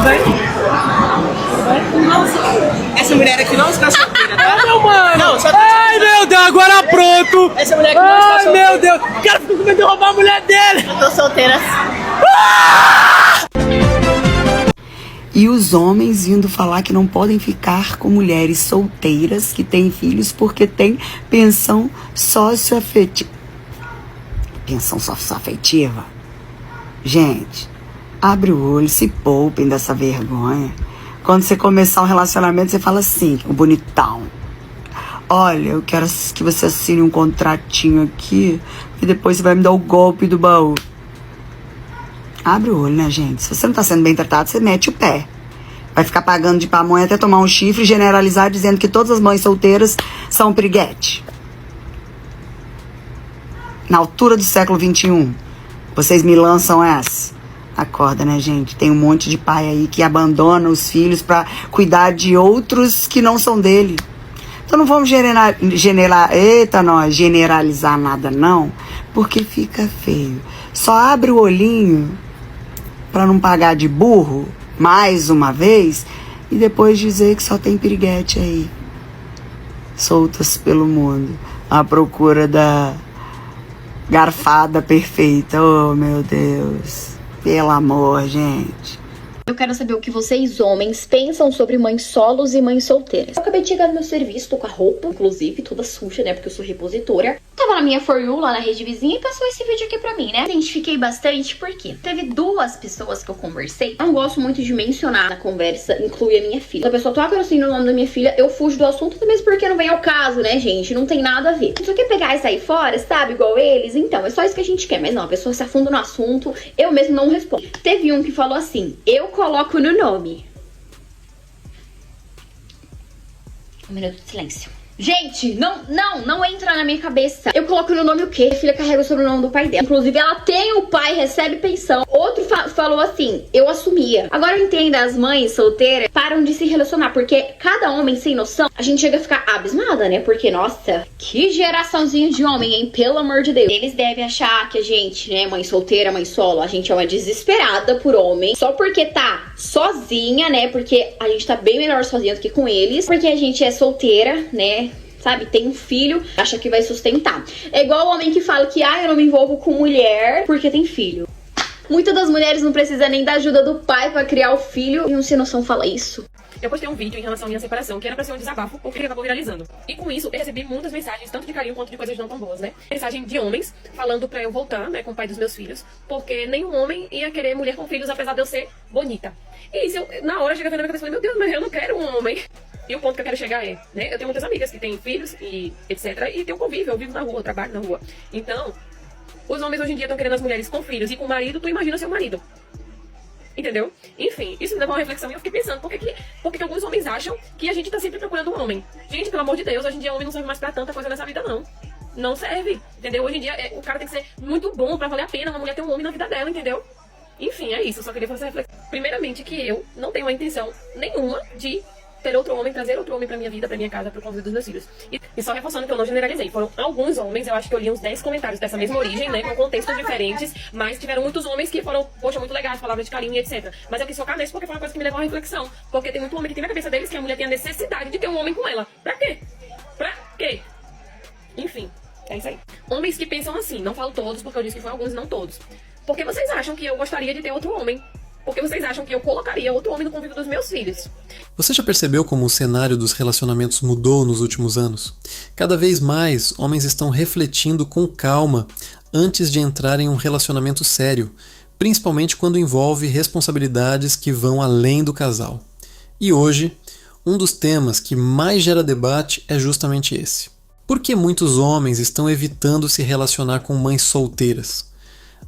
bem? Essa mulher aqui não está solteira, tá? Ah, meu mano! Não, só Ai, meu Deus, agora pronto! Essa mulher aqui não está Ai, solteira. meu Deus! O cara ficou com medo de roubar a mulher dele! Eu tô solteira. E os homens vindo falar que não podem ficar com mulheres solteiras que têm filhos porque tem pensão socioafetiva. Pensão socioafetiva? Gente, abre o olho, se poupem dessa vergonha. Quando você começar um relacionamento, você fala assim, o bonitão. Olha, eu quero que você assine um contratinho aqui e depois você vai me dar o golpe do baú. Abre o olho, né, gente? Se você não tá sendo bem tratado, você mete o pé. Vai ficar pagando de pamonha até tomar um chifre e generalizar dizendo que todas as mães solteiras são piriguete. Na altura do século XXI, vocês me lançam essa? Acorda, né, gente? Tem um monte de pai aí que abandona os filhos pra cuidar de outros que não são dele. Então não vamos generalizar nada, não, porque fica feio. Só abre o olhinho pra não pagar de burro, mais uma vez, e depois dizer que só tem piriguete aí, soltas pelo mundo, à procura da garfada perfeita. Oh, meu Deus. Pelo amor, gente. Eu quero saber o que vocês, homens, pensam sobre mães solos e mães solteiras. Eu acabei de chegar no meu serviço, tô com a roupa, inclusive, toda suja, né, porque eu sou repositora. Tava na minha For You, lá na rede vizinha, e passou esse vídeo aqui pra mim, né? Identifiquei bastante porque teve duas pessoas que eu conversei. Eu não gosto muito de mencionar na conversa, inclui a minha filha. Se a pessoa toca assim no nome da minha filha, eu fujo do assunto, mesmo porque não vem ao caso, né, gente? Não tem nada a ver. Só quer pegar e sair fora, sabe? Igual eles. Então, é só isso que a gente quer. Mas não, a pessoa se afunda no assunto, eu mesmo não respondo. Teve um que falou assim, eu coloco no nome. Um minuto de silêncio. Gente, não entra na minha cabeça. Eu coloco no nome o quê? Minha filha carrega o sobrenome do pai dela. Inclusive, ela tem o pai, recebe pensão. Outro falou assim, eu assumia. Agora eu entendo, as mães solteiras param de se relacionar. Porque cada homem sem noção, a gente chega a ficar abismada, né? Porque, nossa, que geraçãozinho de homem, hein? Pelo amor de Deus. Eles devem achar que a gente, né, mãe solteira, mãe solo, a gente é uma desesperada por homem. Só porque tá sozinha, né? Porque a gente tá bem melhor sozinha do que com eles. Porque a gente é solteira, né? Sabe, tem um filho, acha que vai sustentar. É igual o homem que fala que, eu não me envolvo com mulher porque tem filho. Muitas das mulheres não precisam nem da ajuda do pai pra criar o filho. E um sem noção fala isso. Eu postei um vídeo em relação à minha separação, que era pra ser um desabafo, porque acabou viralizando. E com isso, eu recebi muitas mensagens, tanto de carinho quanto de coisas não tão boas, né? Mensagem de homens, falando pra eu voltar, né, com o pai dos meus filhos, porque nenhum homem ia querer mulher com filhos, apesar de eu ser bonita. E isso, na hora, chega na minha cabeça e falei, meu Deus, mas eu não quero um homem. E o ponto que eu quero chegar é, né, eu tenho muitas amigas que têm filhos e etc. E tem um convívio, eu vivo na rua, eu trabalho na rua. Então, os homens hoje em dia estão querendo as mulheres com filhos e com marido, tu imagina seu marido. Entendeu? Enfim, isso me levou a uma reflexão e eu fiquei pensando, por que alguns homens acham que a gente tá sempre procurando um homem? Gente, pelo amor de Deus, hoje em dia o homem não serve mais pra tanta coisa nessa vida, não. Não serve, entendeu? Hoje em dia o cara tem que ser muito bom pra valer a pena uma mulher ter um homem na vida dela, entendeu? Enfim, é isso, eu só queria fazer essa reflexão. Primeiramente que eu não tenho a intenção nenhuma de ter outro homem, trazer outro homem pra minha vida, pra minha casa, pro convívio dos meus filhos. E só reforçando que eu não generalizei, foram alguns homens, eu acho que eu li uns 10 comentários dessa mesma origem, né, com contextos diferentes, mas tiveram muitos homens que foram, poxa, muito legais, palavras de carinho e etc. Mas eu quis focar nesse porque foi uma coisa que me levou a uma reflexão, porque tem muito homem que tem na cabeça deles que a mulher tem a necessidade de ter um homem com ela. Pra quê? Pra quê? Enfim, é isso aí. Homens que pensam assim, não falo todos, porque eu disse que foi alguns, não todos. Porque vocês acham que eu gostaria de ter outro homem? Porque vocês acham que eu colocaria outro homem no convívio dos meus filhos? Você já percebeu como o cenário dos relacionamentos mudou nos últimos anos? Cada vez mais, homens estão refletindo com calma antes de entrar em um relacionamento sério, principalmente quando envolve responsabilidades que vão além do casal. E hoje, um dos temas que mais gera debate é justamente esse. Por que muitos homens estão evitando se relacionar com mães solteiras?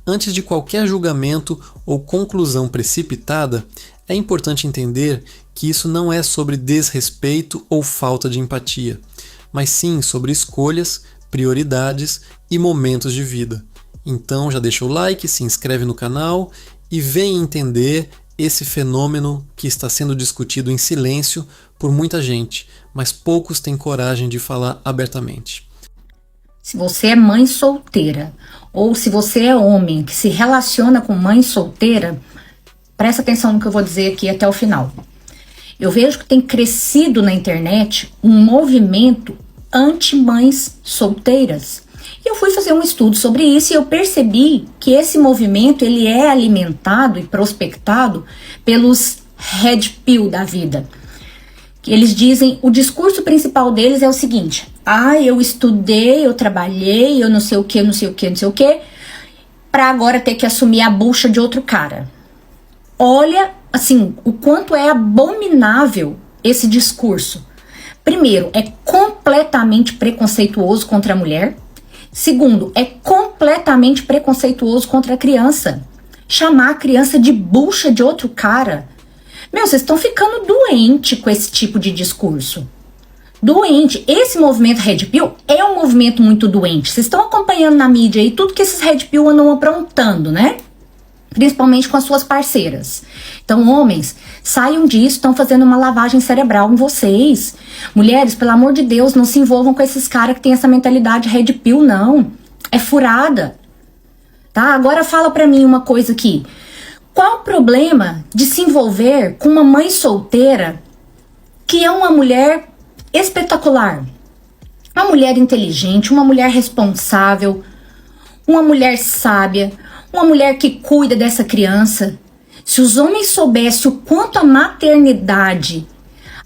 Antes de qualquer julgamento ou conclusão precipitada, é importante entender que isso não é sobre desrespeito ou falta de empatia, mas sim sobre escolhas, prioridades e momentos de vida. Então já deixa o like, se inscreve no canal e vem entender esse fenômeno que está sendo discutido em silêncio por muita gente, mas poucos têm coragem de falar abertamente. Se você é mãe solteira ou se você é homem que se relaciona com mãe solteira, presta atenção no que eu vou dizer aqui até o final. Eu vejo que tem crescido na internet um movimento anti-mães solteiras. E eu fui fazer um estudo sobre isso e eu percebi que esse movimento ele é alimentado e prospectado pelos red pill da vida. Eles dizem, o discurso principal deles é o seguinte: eu estudei, eu trabalhei, eu não sei o que, não sei o que, não sei o que, pra agora ter que assumir a bucha de outro cara. Olha, assim, o quanto é abominável esse discurso. Primeiro, é completamente preconceituoso contra a mulher. Segundo, é completamente preconceituoso contra a criança. Chamar a criança de bucha de outro cara. Meu, vocês estão ficando doente com esse tipo de discurso. Doente. Esse movimento Red Pill é um movimento muito doente. Vocês estão acompanhando na mídia aí tudo que esses Red Pill andam aprontando, né? Principalmente com as suas parceiras. Então, homens, saiam disso, estão fazendo uma lavagem cerebral em vocês. Mulheres, pelo amor de Deus, não se envolvam com esses caras que têm essa mentalidade Red Pill, não. É furada. Tá? Agora fala pra mim uma coisa aqui. Qual o problema de se envolver com uma mãe solteira que é uma mulher espetacular? Uma mulher inteligente, uma mulher responsável, uma mulher sábia, uma mulher que cuida dessa criança. Se os homens soubessem o quanto a maternidade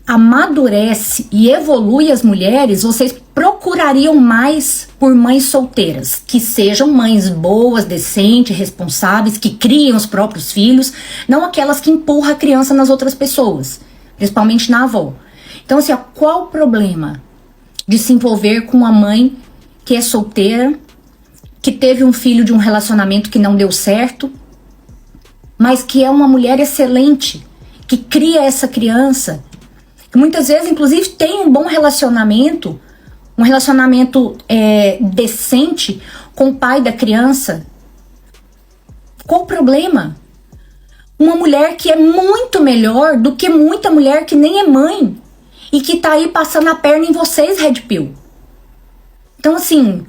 amadurece e evolui as mulheres, vocês procurariam mais por mães solteiras, que sejam mães boas, decentes, responsáveis, que criem os próprios filhos, não aquelas que empurram a criança nas outras pessoas, principalmente na avó. Então, assim, qual o problema de se envolver com uma mãe que é solteira, que teve um filho de um relacionamento que não deu certo, mas que é uma mulher excelente, que cria essa criança, que muitas vezes, inclusive, tem um bom relacionamento, um relacionamento decente com o pai da criança? Qual o problema? Uma mulher que é muito melhor do que muita mulher que nem é mãe e que tá aí passando a perna em vocês, Red Pill. Então, assim,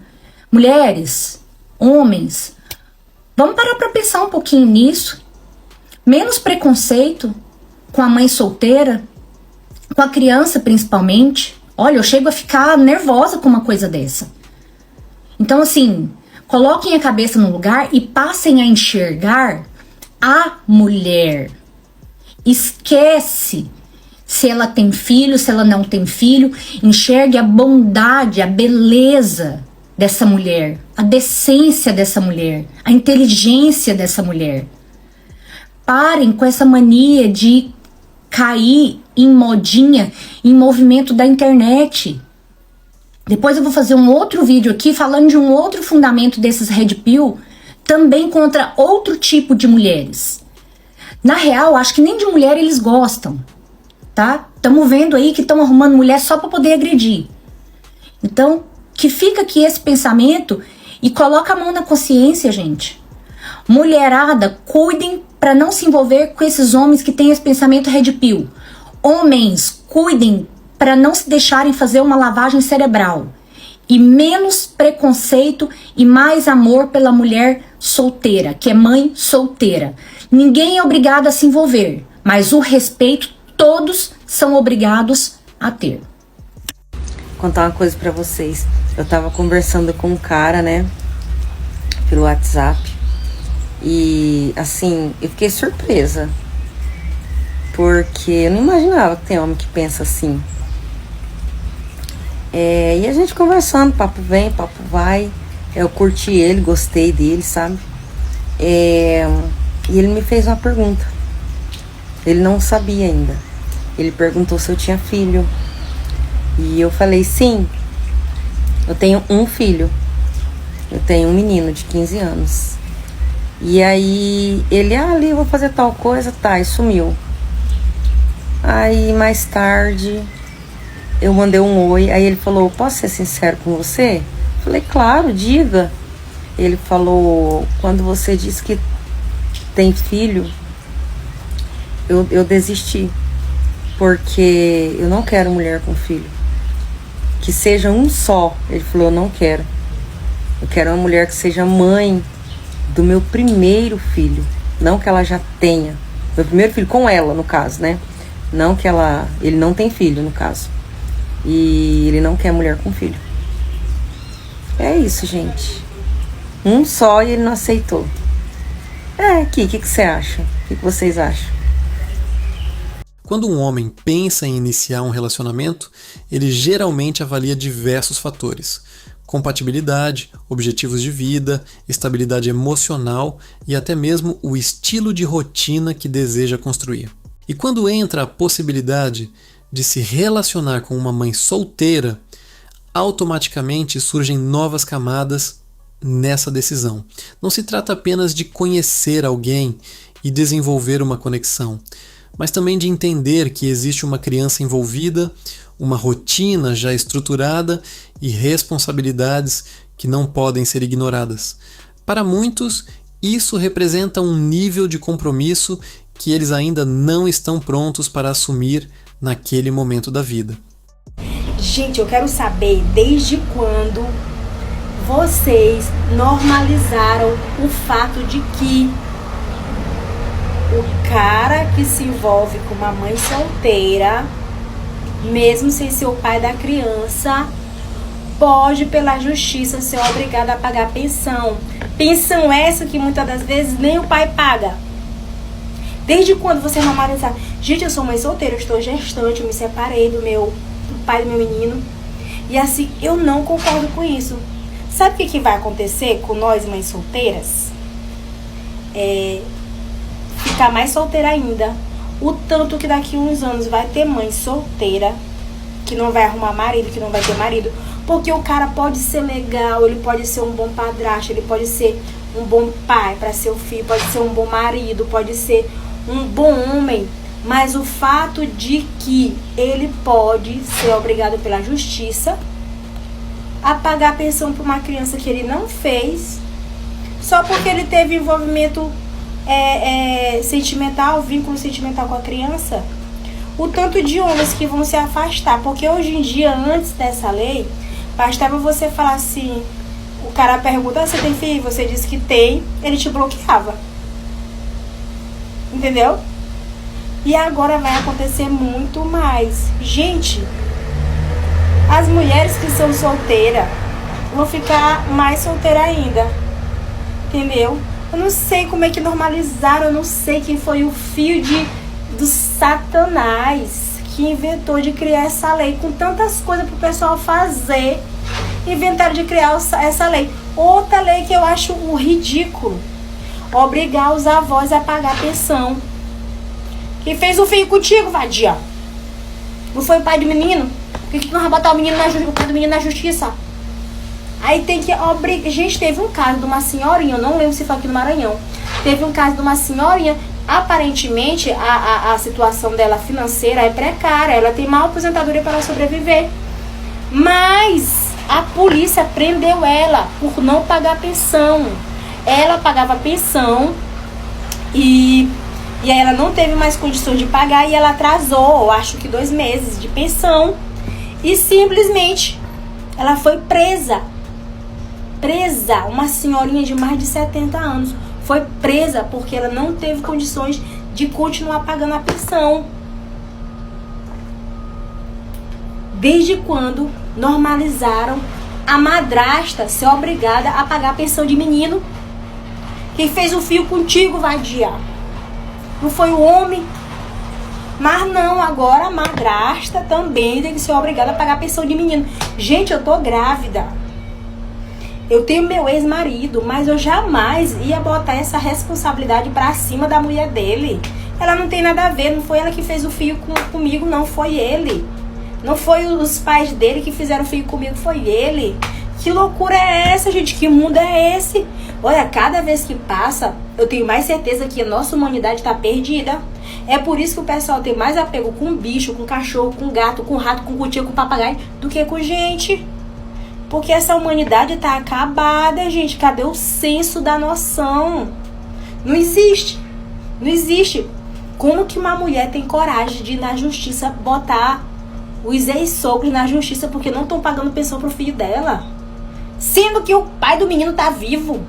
mulheres, homens, vamos parar pra pensar um pouquinho nisso. Menos preconceito com a mãe solteira, com a criança principalmente. Olha, eu chego a ficar nervosa com uma coisa dessa. Então, assim, coloquem a cabeça no lugar e passem a enxergar a mulher. Esquece se ela tem filho, se ela não tem filho. Enxergue a bondade, a beleza dessa mulher, a decência dessa mulher, a inteligência dessa mulher. Parem com essa mania de cair em modinha, em movimento da internet. Depois eu vou fazer um outro vídeo aqui falando de um outro fundamento desses Red Pill, também contra outro tipo de mulheres. Na real, acho que nem de mulher eles gostam, tá? Estamos vendo aí que estão arrumando mulher só para poder agredir. Então, que fica aqui esse pensamento e coloca a mão na consciência, gente. Mulherada, cuidem para não se envolver com esses homens que têm esse pensamento Red Pill. Homens, cuidem para não se deixarem fazer uma lavagem cerebral. E menos preconceito e mais amor pela mulher solteira, que é mãe solteira. Ninguém é obrigado a se envolver, mas o respeito todos são obrigados a ter. Vou contar uma coisa pra vocês. Eu tava conversando com um cara, né, pelo WhatsApp. E, assim, eu fiquei surpresa. Porque eu não imaginava que tem homem que pensa assim. E a gente conversando, papo vem, papo vai. Eu curti ele, gostei dele, sabe? E ele me fez uma pergunta. Ele não sabia ainda. Ele perguntou se eu tinha filho. E eu falei, sim. Eu tenho um filho. Eu tenho um menino de 15 anos. E aí ele, ali eu vou fazer tal coisa, tá, e sumiu. Aí mais tarde eu mandei um oi, aí ele falou, posso ser sincero com você? Falei, claro, diga. Ele falou, quando você disse que tem filho, eu desisti, porque eu não quero mulher com filho. Que seja um só. Ele falou, eu não quero. Eu quero uma mulher que seja mãe do meu primeiro filho, não que ela já tenha Meu primeiro filho com ela, no caso, né? Não que ela... Ele não tem filho, no caso. E ele não quer mulher com filho. É isso, gente. Um só e ele não aceitou. O que você acha? O que vocês acham? Quando um homem pensa em iniciar um relacionamento, ele geralmente avalia diversos fatores: compatibilidade, objetivos de vida, estabilidade emocional e até mesmo o estilo de rotina que deseja construir. E quando entra a possibilidade de se relacionar com uma mãe solteira, automaticamente surgem novas camadas nessa decisão. Não se trata apenas de conhecer alguém e desenvolver uma conexão, mas também de entender que existe uma criança envolvida, uma rotina já estruturada e responsabilidades que não podem ser ignoradas. Para muitos, isso representa um nível de compromisso que eles ainda não estão prontos para assumir naquele momento da vida. Gente, eu quero saber desde quando vocês normalizaram o fato de que o cara que se envolve com uma mãe solteira, mesmo sem ser o pai da criança, pode pela justiça ser obrigado a pagar pensão. Pensão essa que muitas das vezes nem o pai paga. Desde quando você normalizaram? Gente, eu sou mãe solteira, eu estou gestante, eu me separei do pai do meu menino. E assim, eu não concordo com isso. Sabe o que vai acontecer com nós mães solteiras? Ficar mais solteira ainda. O tanto que daqui a uns anos vai ter mãe solteira que não vai arrumar marido, que não vai ter marido. Porque o cara pode ser legal, ele pode ser um bom padrasto, ele pode ser um bom pai para seu filho, pode ser um bom marido, pode ser um bom homem. Mas o fato de que ele pode ser obrigado pela justiça a pagar a pensão para uma criança que ele não fez, só porque ele teve envolvimento sentimental, vínculo sentimental com a criança. O tanto de homens que vão se afastar, porque hoje em dia, antes dessa lei, bastava você falar assim, o cara pergunta, você tem filho? Você disse que tem, ele te bloqueava. Entendeu? E agora vai acontecer muito mais. Gente, as mulheres que são solteiras vão ficar mais solteiras ainda. Entendeu? Eu não sei como é que normalizaram, eu não sei quem foi o fio do Satanás que inventou de criar essa lei. Com tantas coisas pro pessoal fazer, inventaram de criar essa lei. Outra lei que eu acho ridículo: obrigar os avós a pagar pensão. Quem fez o filho contigo, vadia? Não foi o pai do menino? Por que não vai botar o pai do menino na justiça? Aí tem que obrigar. Gente, teve um caso de uma senhorinha, eu não lembro se foi aqui no Maranhão. Teve um caso de uma senhorinha, aparentemente a situação dela financeira é precária, ela tem mal aposentadoria para sobreviver. Mas a polícia prendeu ela por não pagar pensão. Ela pagava pensão e aí ela não teve mais condições de pagar e ela atrasou, acho que 2 meses de pensão. E simplesmente ela foi presa. Uma senhorinha de mais de 70 anos foi presa porque ela não teve condições de continuar pagando a pensão. Desde quando normalizaram a madrasta ser obrigada a pagar a pensão de menino? Quem fez o fio contigo, vadia? Não foi o homem? Mas não, agora a madrasta também tem que ser obrigada a pagar a pensão de menino. Gente, eu tô grávida. Eu tenho meu ex-marido, mas eu jamais ia botar essa responsabilidade pra cima da mulher dele. Ela não tem nada a ver, não foi ela que fez o fio comigo, não, foi ele. Não foi os pais dele que fizeram o fio comigo, foi ele. Que loucura é essa, gente? Que mundo é esse? Olha, cada vez que passa, eu tenho mais certeza que a nossa humanidade tá perdida. É por isso que o pessoal tem mais apego com bicho, com cachorro, com gato, com rato, com cutia, com papagaio, do que com gente. Porque essa humanidade tá acabada, gente. Cadê o senso da noção? Não existe. Não existe. Como que uma mulher tem coragem de ir na justiça botar os ex-sogros na justiça porque não estão pagando pensão pro filho dela? Sendo que o pai do menino tá vivo.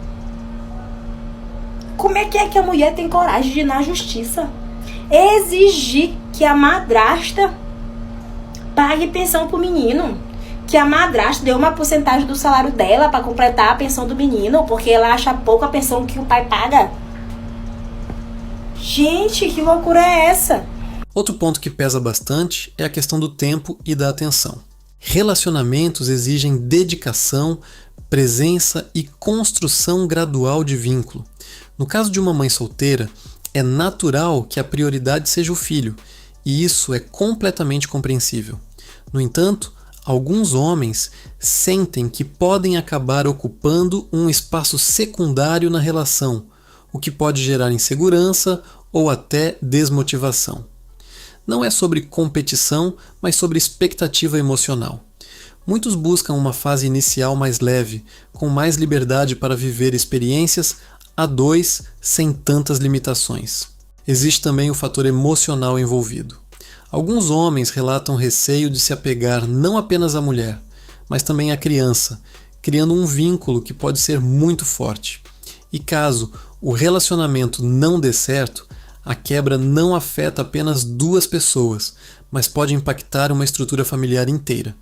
Como é que a mulher tem coragem de ir na justiça exigir que a madrasta pague pensão pro menino, que a madrasta dê uma porcentagem do salário dela para completar a pensão do menino, porque ela acha pouco a pensão que o pai paga. Gente, que loucura é essa? Outro ponto que pesa bastante é a questão do tempo e da atenção. Relacionamentos exigem dedicação, presença e construção gradual de vínculo. No caso de uma mãe solteira, é natural que a prioridade seja o filho, e isso é completamente compreensível. No entanto, alguns homens sentem que podem acabar ocupando um espaço secundário na relação, o que pode gerar insegurança ou até desmotivação. Não é sobre competição, mas sobre expectativa emocional. Muitos buscam uma fase inicial mais leve, com mais liberdade para viver experiências a dois sem tantas limitações. Existe também o fator emocional envolvido. Alguns homens relatam receio de se apegar não apenas à mulher, mas também à criança, criando um vínculo que pode ser muito forte. E caso o relacionamento não dê certo, a quebra não afeta apenas duas pessoas, mas pode impactar uma estrutura familiar inteira.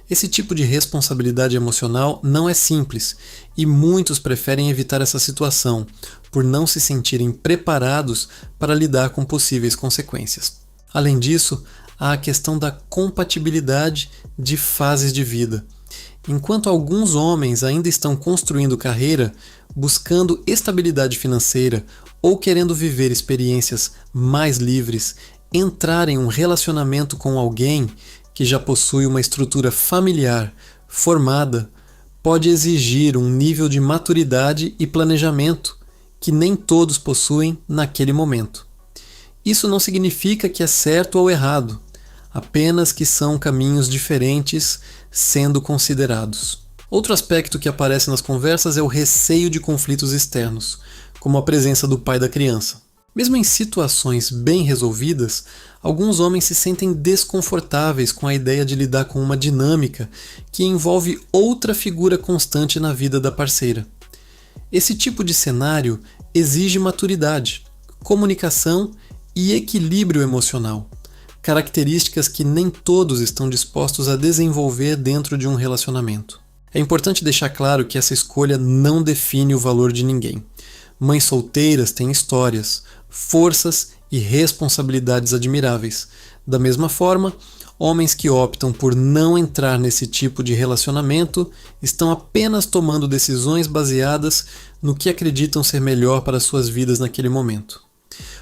Esse tipo de responsabilidade emocional não é simples, e muitos preferem evitar essa situação, por não se sentirem preparados para lidar com possíveis consequências. Além disso, há a questão da compatibilidade de fases de vida. Enquanto alguns homens ainda estão construindo carreira, buscando estabilidade financeira ou querendo viver experiências mais livres, entrar em um relacionamento com alguém que já possui uma estrutura familiar formada pode exigir um nível de maturidade e planejamento que nem todos possuem naquele momento. Isso não significa que é certo ou errado, apenas que são caminhos diferentes sendo considerados. Outro aspecto que aparece nas conversas é o receio de conflitos externos, como a presença do pai da criança. Mesmo em situações bem resolvidas, alguns homens se sentem desconfortáveis com a ideia de lidar com uma dinâmica que envolve outra figura constante na vida da parceira. Esse tipo de cenário exige maturidade, comunicação e equilíbrio emocional, características que nem todos estão dispostos a desenvolver dentro de um relacionamento. É importante deixar claro que essa escolha não define o valor de ninguém. Mães solteiras têm histórias, forças e responsabilidades admiráveis. Da mesma forma, homens que optam por não entrar nesse tipo de relacionamento estão apenas tomando decisões baseadas no que acreditam ser melhor para suas vidas naquele momento.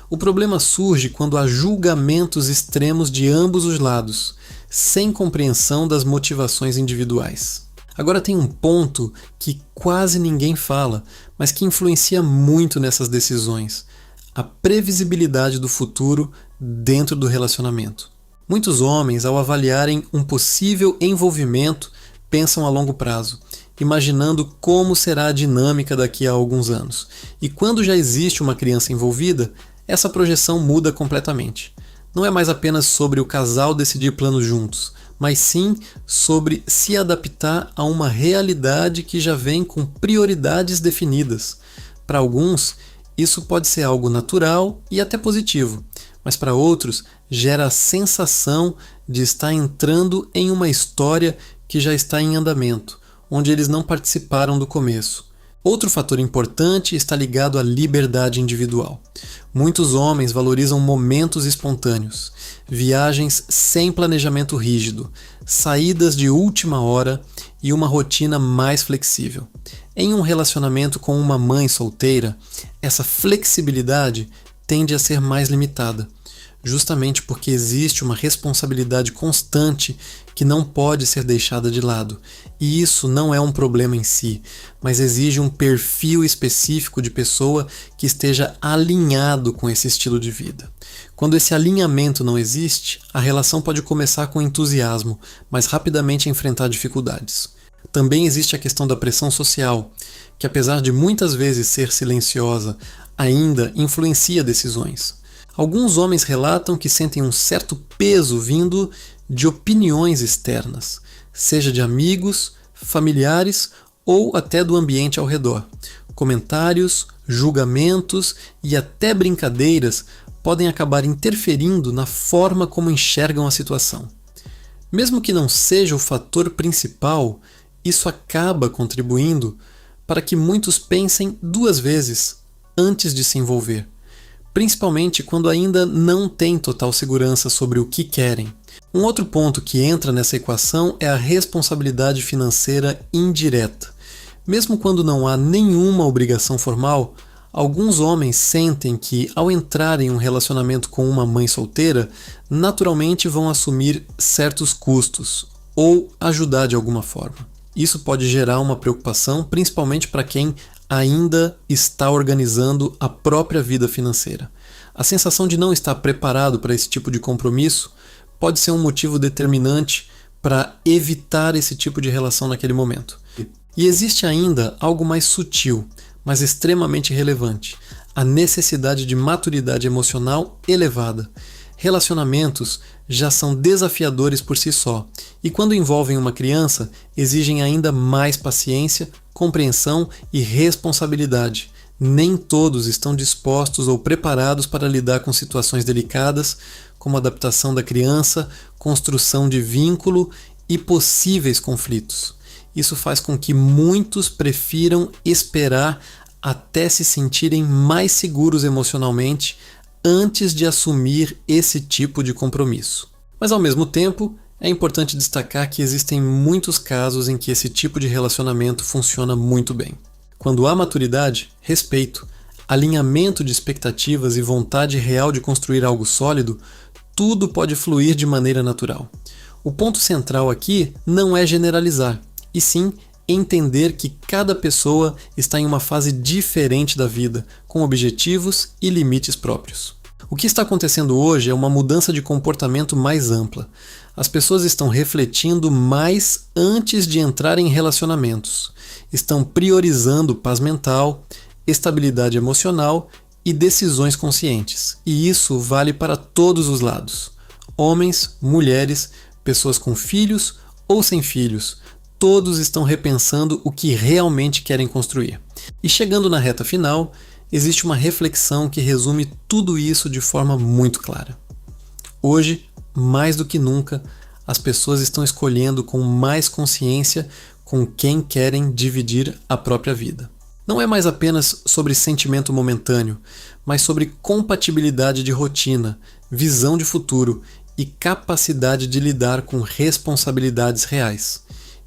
O problema surge quando há julgamentos extremos de ambos os lados, sem compreensão das motivações individuais. Agora tem um ponto que quase ninguém fala, mas que influencia muito nessas decisões: a previsibilidade do futuro dentro do relacionamento. Muitos homens, ao avaliarem um possível envolvimento, pensam a longo prazo, imaginando como será a dinâmica daqui a alguns anos. E quando já existe uma criança envolvida, essa projeção muda completamente. Não é mais apenas sobre o casal decidir planos juntos, mas sim sobre se adaptar a uma realidade que já vem com prioridades definidas. Para alguns, isso pode ser algo natural e até positivo, mas para outros gera a sensação de estar entrando em uma história que já está em andamento, onde eles não participaram do começo. Outro fator importante está ligado à liberdade individual. Muitos homens valorizam momentos espontâneos, viagens sem planejamento rígido, saídas de última hora e uma rotina mais flexível. Em um relacionamento com uma mãe solteira, essa flexibilidade tende a ser mais limitada, justamente porque existe uma responsabilidade constante que não pode ser deixada de lado. E isso não é um problema em si, mas exige um perfil específico de pessoa que esteja alinhado com esse estilo de vida. Quando esse alinhamento não existe, a relação pode começar com entusiasmo, mas rapidamente enfrentar dificuldades. Também existe a questão da pressão social, que apesar de muitas vezes ser silenciosa, ainda influencia decisões. Alguns homens relatam que sentem um certo peso vindo de opiniões externas, seja de amigos, familiares ou até do ambiente ao redor. Comentários, julgamentos e até brincadeiras podem acabar interferindo na forma como enxergam a situação. Mesmo que não seja o fator principal, isso acaba contribuindo para que muitos pensem 2 vezes antes de se envolver, principalmente quando ainda não têm total segurança sobre o que querem. Um outro ponto que entra nessa equação é a responsabilidade financeira indireta. Mesmo quando não há nenhuma obrigação formal, alguns homens sentem que, ao entrar em um relacionamento com uma mãe solteira, naturalmente vão assumir certos custos ou ajudar de alguma forma. Isso pode gerar uma preocupação, principalmente para quem ainda está organizando a própria vida financeira. A sensação de não estar preparado para esse tipo de compromisso pode ser um motivo determinante para evitar esse tipo de relação naquele momento. E existe ainda algo mais sutil, mas extremamente relevante: a necessidade de maturidade emocional elevada. Relacionamentos já são desafiadores por si só, e quando envolvem uma criança, exigem ainda mais paciência, compreensão e responsabilidade. Nem todos estão dispostos ou preparados para lidar com situações delicadas, como adaptação da criança, construção de vínculo e possíveis conflitos. Isso faz com que muitos prefiram esperar até se sentirem mais seguros emocionalmente antes de assumir esse tipo de compromisso. Mas ao mesmo tempo, é importante destacar que existem muitos casos em que esse tipo de relacionamento funciona muito bem. Quando há maturidade, respeito, alinhamento de expectativas e vontade real de construir algo sólido, tudo pode fluir de maneira natural. O ponto central aqui não é generalizar, e sim entender que cada pessoa está em uma fase diferente da vida, com objetivos e limites próprios. O que está acontecendo hoje é uma mudança de comportamento mais ampla. As pessoas estão refletindo mais antes de entrar em relacionamentos. Estão priorizando paz mental, estabilidade emocional e decisões conscientes. E isso vale para todos os lados. Homens, mulheres, pessoas com filhos ou sem filhos, todos estão repensando o que realmente querem construir. E chegando na reta final, existe uma reflexão que resume tudo isso de forma muito clara. Hoje, mais do que nunca, as pessoas estão escolhendo com mais consciência com quem querem dividir a própria vida. Não é mais apenas sobre sentimento momentâneo, mas sobre compatibilidade de rotina, visão de futuro e capacidade de lidar com responsabilidades reais.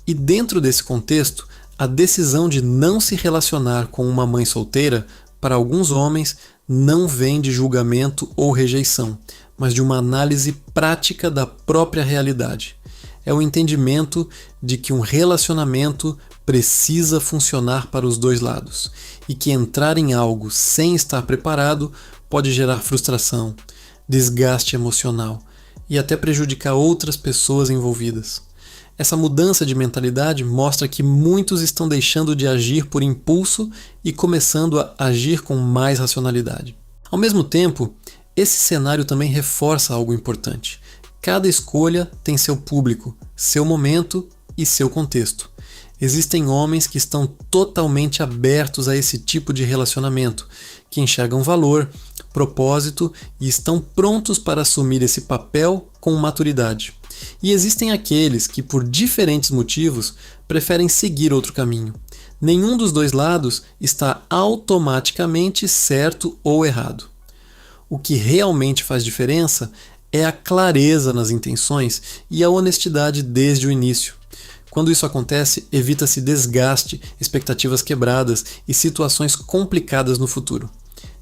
E dentro desse contexto, a decisão de não se relacionar com uma mãe solteira, para alguns homens, não vem de julgamento ou rejeição, mas de uma análise prática da própria realidade. É o entendimento de que um relacionamento precisa funcionar para os dois lados, e que entrar em algo sem estar preparado pode gerar frustração, desgaste emocional e até prejudicar outras pessoas envolvidas. Essa mudança de mentalidade mostra que muitos estão deixando de agir por impulso e começando a agir com mais racionalidade. Ao mesmo tempo, esse cenário também reforça algo importante. Cada escolha tem seu público, seu momento e seu contexto. Existem homens que estão totalmente abertos a esse tipo de relacionamento, que enxergam valor, propósito e estão prontos para assumir esse papel com maturidade. E existem aqueles que, por diferentes motivos, preferem seguir outro caminho. Nenhum dos dois lados está automaticamente certo ou errado. O que realmente faz diferença é a clareza nas intenções e a honestidade desde o início. Quando isso acontece, evita-se desgaste, expectativas quebradas e situações complicadas no futuro.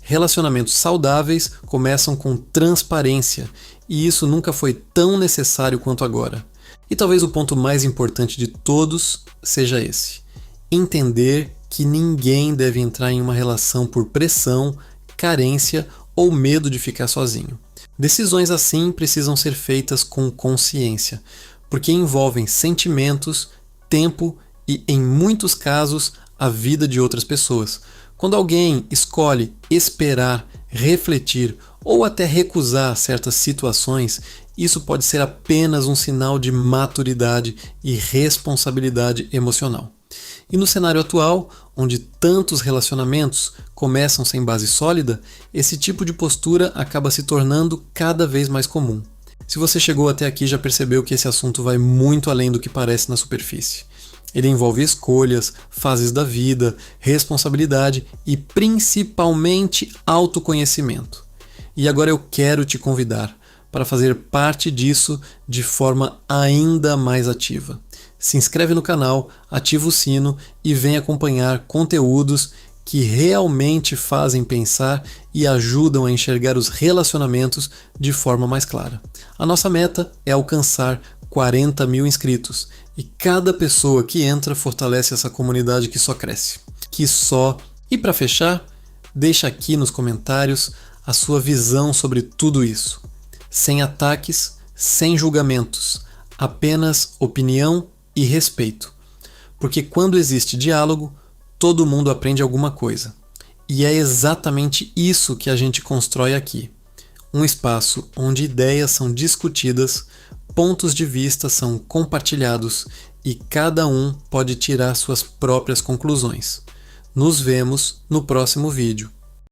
Relacionamentos saudáveis começam com transparência, e isso nunca foi tão necessário quanto agora. E talvez o ponto mais importante de todos seja esse: entender que ninguém deve entrar em uma relação por pressão, carência ou medo de ficar sozinho. Decisões assim precisam ser feitas com consciência, porque envolvem sentimentos, tempo e, em muitos casos, a vida de outras pessoas. Quando alguém escolhe esperar, refletir ou até recusar certas situações, isso pode ser apenas um sinal de maturidade e responsabilidade emocional. E no cenário atual, onde tantos relacionamentos começam sem base sólida, esse tipo de postura acaba se tornando cada vez mais comum. Se você chegou até aqui, já percebeu que esse assunto vai muito além do que parece na superfície. Ele envolve escolhas, fases da vida, responsabilidade e principalmente autoconhecimento. E agora eu quero te convidar para fazer parte disso de forma ainda mais ativa. Se inscreve no canal, ativa o sino e vem acompanhar conteúdos que realmente fazem pensar e ajudam a enxergar os relacionamentos de forma mais clara. A nossa meta é alcançar 40 mil inscritos e cada pessoa que entra fortalece essa comunidade que só cresce. E para fechar, deixa aqui nos comentários a sua visão sobre tudo isso. Sem ataques, sem julgamentos, apenas opinião e respeito. Porque quando existe diálogo, todo mundo aprende alguma coisa. E é exatamente isso que a gente constrói aqui. Um espaço onde ideias são discutidas, pontos de vista são compartilhados e cada um pode tirar suas próprias conclusões. Nos vemos no próximo vídeo.